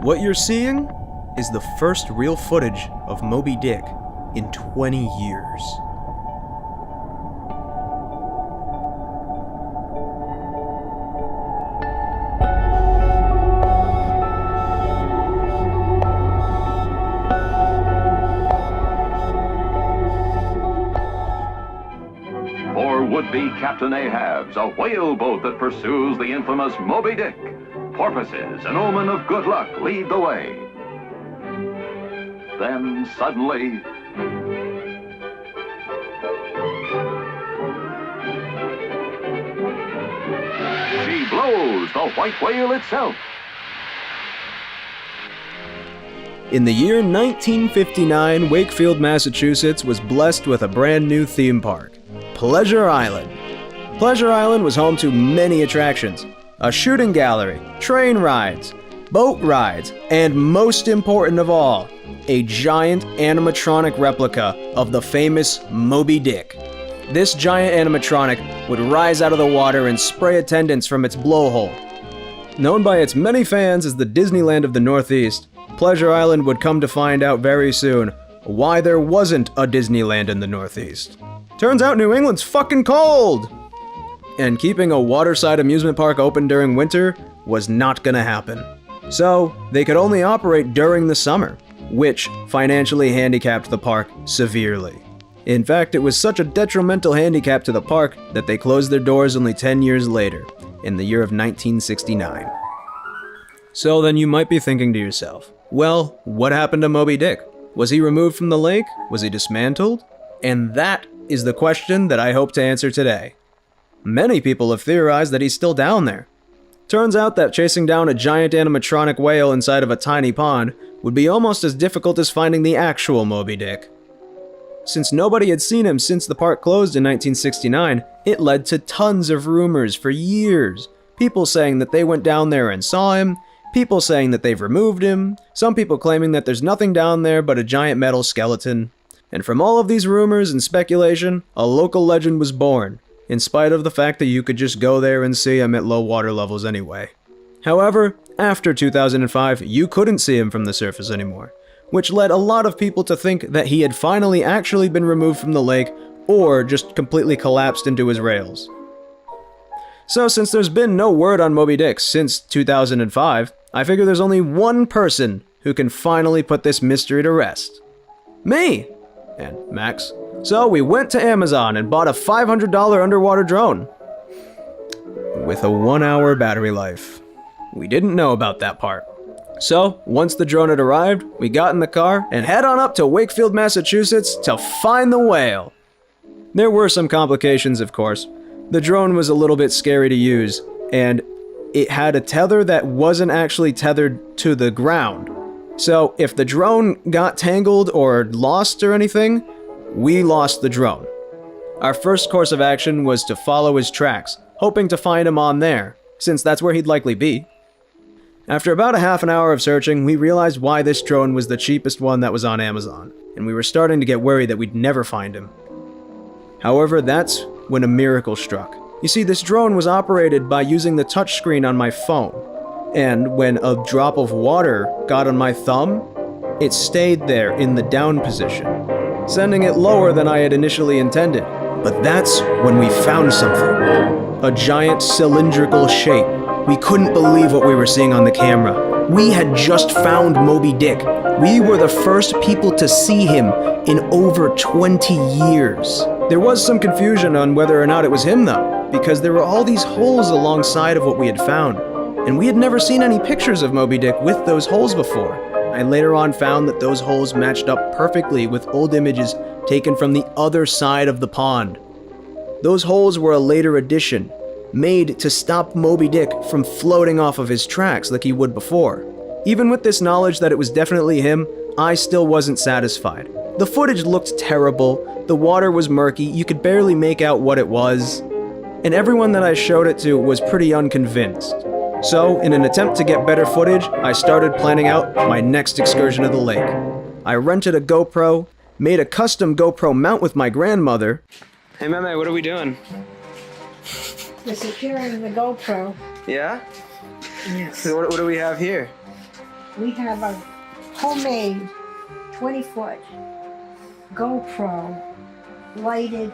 What you're seeing is the first real footage of Moby Dick in 20 years. Would-be Captain Ahab's a whaleboat that pursues the infamous Moby Dick. Porpoises, an omen of good luck, lead the way. Then suddenly, she blows the white whale itself. In the year 1959, Wakefield, Massachusetts was blessed with a brand new theme park, Pleasure Island. Pleasure Island was home to many attractions, a shooting gallery, train rides, boat rides, and most important of all, a giant animatronic replica of the famous Moby Dick. This giant animatronic would rise out of the water and spray attendants from its blowhole. Known by its many fans as the Disneyland of the Northeast, Pleasure Island would come to find out very soon why there wasn't a Disneyland in the Northeast. Turns out New England's fucking cold! And keeping a waterside amusement park open during winter was not gonna happen. So, they could only operate during the summer, which financially handicapped the park severely. In fact, it was such a detrimental handicap to the park that they closed their doors only 10 years later, in the year of 1969. So then you might be thinking to yourself, well, what happened to Moby Dick? Was he removed from the lake? Was he dismantled? And that is the question that I hope to answer today. Many people have theorized that he's still down there. Turns out that chasing down a giant animatronic whale inside of a tiny pond would be almost as difficult as finding the actual Moby Dick. Since nobody had seen him since the park closed in 1969, it led to tons of rumors for years. People saying that they went down there and saw him, people saying that they've removed him, some people claiming that there's nothing down there but a giant metal skeleton. And from all of these rumors and speculation, a local legend was born, in spite of the fact that you could just go there and see him at low water levels anyway. However, after 2005, you couldn't see him from the surface anymore, which led a lot of people to think that he had finally actually been removed from the lake or just completely collapsed into his rails. So since there's been no word on Moby Dick since 2005, I figure there's only one person who can finally put this mystery to rest. Me! And Max. So we went to Amazon and bought a $500 underwater drone. With a 1-hour battery life. We didn't know about that part. So, once the drone had arrived, we got in the car and head on up to Wakefield, Massachusetts to find the whale. There were some complications, of course. The drone was a little bit scary to use, and it had a tether that wasn't actually tethered to the ground. So, if the drone got tangled or lost or anything, we lost the drone. Our first course of action was to follow his tracks, hoping to find him on there, since that's where he'd likely be. After about a half an hour of searching, we realized why this drone was the cheapest one that was on Amazon, and we were starting to get worried that we'd never find him. However, that's when a miracle struck. You see, this drone was operated by using the touchscreen on my phone, and when a drop of water got on my thumb, it stayed there in the down position, sending it lower than I had initially intended. But that's when we found something. A giant cylindrical shape. We couldn't believe what we were seeing on the camera. We had just found Moby Dick. We were the first people to see him in over 20 years. There was some confusion on whether or not it was him though, because there were all these holes alongside of what we had found. And we had never seen any pictures of Moby Dick with those holes before. I later on found that those holes matched up perfectly with old images taken from the other side of the pond. Those holes were a later addition, made to stop Moby Dick from floating off of his tracks like he would before. Even with this knowledge that it was definitely him, I still wasn't satisfied. The footage looked terrible, the water was murky, you could barely make out what it was, and everyone that I showed it to was pretty unconvinced. So, in an attempt to get better footage, I started planning out my next excursion to the lake. I rented a GoPro, made a custom GoPro mount with my grandmother. Hey Meme, what are we doing? We're securing the GoPro. Yeah? Yes. So what do we have here? we have a homemade 20-foot GoPro lighted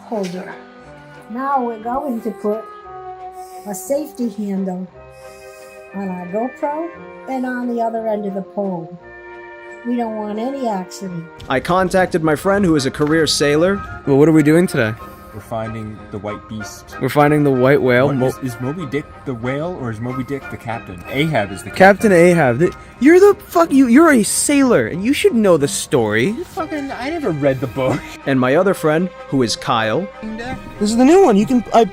holder. Now we're going to put a safety handle on our GoPro and on the other end of the pole. We don't want any accident. I contacted my friend who is a career sailor. Well, what are we doing today? We're finding the white beast. We're finding the white whale. Is Moby Dick the whale, or is Moby Dick the captain? Ahab is the Captain Ahab. You're the fuck you. You're a sailor, and you should know the story. I never read the book. And my other friend, who is Kyle. This is the new one.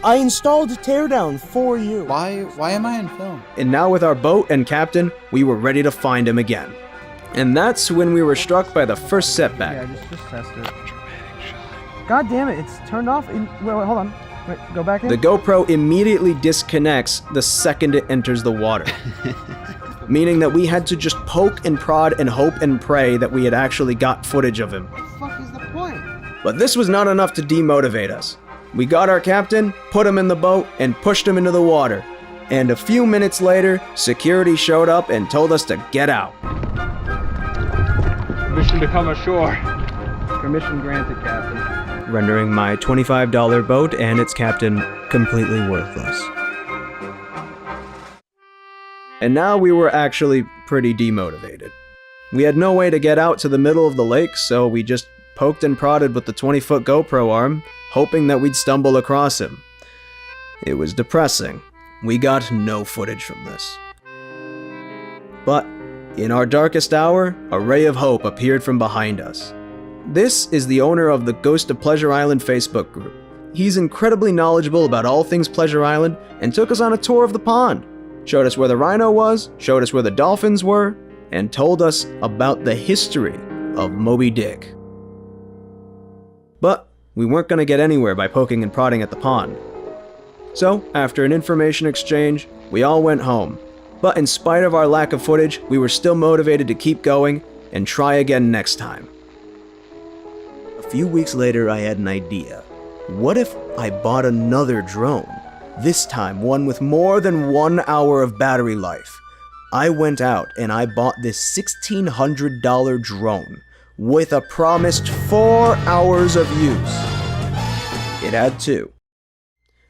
I installed a teardown for you. Why am I in film? And now with our boat and captain, we were ready to find him again. And that's when we were struck by the first setback. Yeah, just test it. God damn it! It's turned off. Wait, hold on. Wait, go back in. The GoPro immediately disconnects the second it enters the water. Meaning that we had to just poke and prod and hope and pray that we had actually got footage of him. What the fuck is the point? But this was not enough to demotivate us. We got our captain, put him in the boat, and pushed him into the water. And a few minutes later, security showed up and told us to get out. Permission to come ashore. Permission granted, Captain. Rendering my $25 boat and its captain completely worthless. And now we were actually pretty demotivated. We had no way to get out to the middle of the lake, so we just poked and prodded with the 20-foot GoPro arm, hoping that we'd stumble across him. It was depressing. We got no footage from this. But in our darkest hour, a ray of hope appeared from behind us. This is the owner of the Ghost of Pleasure Island Facebook group. He's incredibly knowledgeable about all things Pleasure Island and took us on a tour of the pond. Showed us where the rhino was, showed us where the dolphins were, and told us about the history of Moby Dick. But we weren't going to get anywhere by poking and prodding at the pond. So, after an information exchange, we all went home. But in spite of our lack of footage, we were still motivated to keep going and try again next time. A few weeks later, I had an idea. What if I bought another drone? This time, one with more than 1 hour of battery life. I went out and I bought this $1,600 drone with a promised 4 hours of use. It had 2.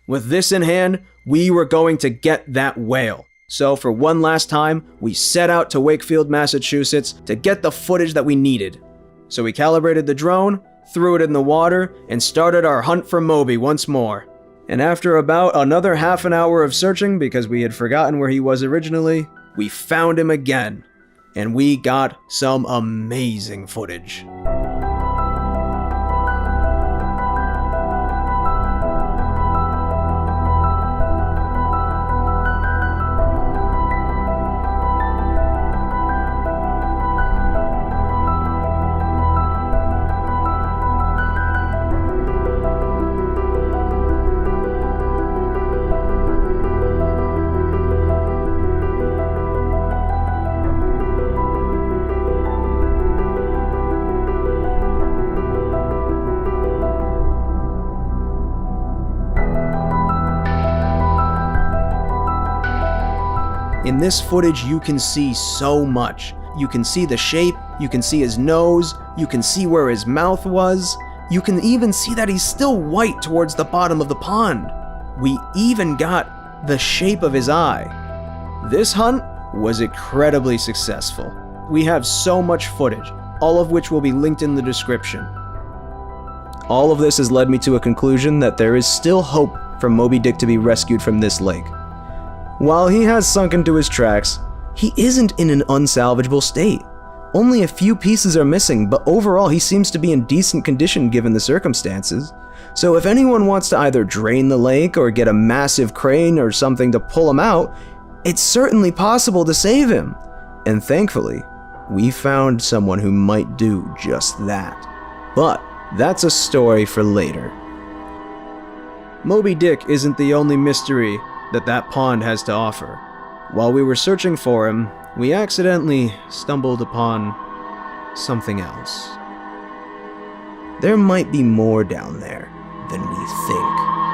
With this in hand, we were going to get that whale. So for one last time, we set out to Wakefield, Massachusetts to get the footage that we needed. So we calibrated the drone, threw it in the water, and started our hunt for Moby once more. And after about another half an hour of searching because we had forgotten where he was originally, we found him again. And we got some amazing footage. In this footage, you can see so much. You can see the shape, you can see his nose, you can see where his mouth was. You can even see that he's still white towards the bottom of the pond. We even got the shape of his eye. This hunt was incredibly successful. We have so much footage, all of which will be linked in the description. All of this has led me to a conclusion that there is still hope for Moby Dick to be rescued from this lake. While he has sunk into his tracks, he isn't in an unsalvageable state. Only a few pieces are missing, but overall he seems to be in decent condition given the circumstances. So if anyone wants to either drain the lake or get a massive crane or something to pull him out, it's certainly possible to save him. And thankfully, we found someone who might do just that. But that's a story for later. Moby Dick isn't the only mystery that pond has to offer. While we were searching for him, we accidentally stumbled upon something else. There might be more down there than we think.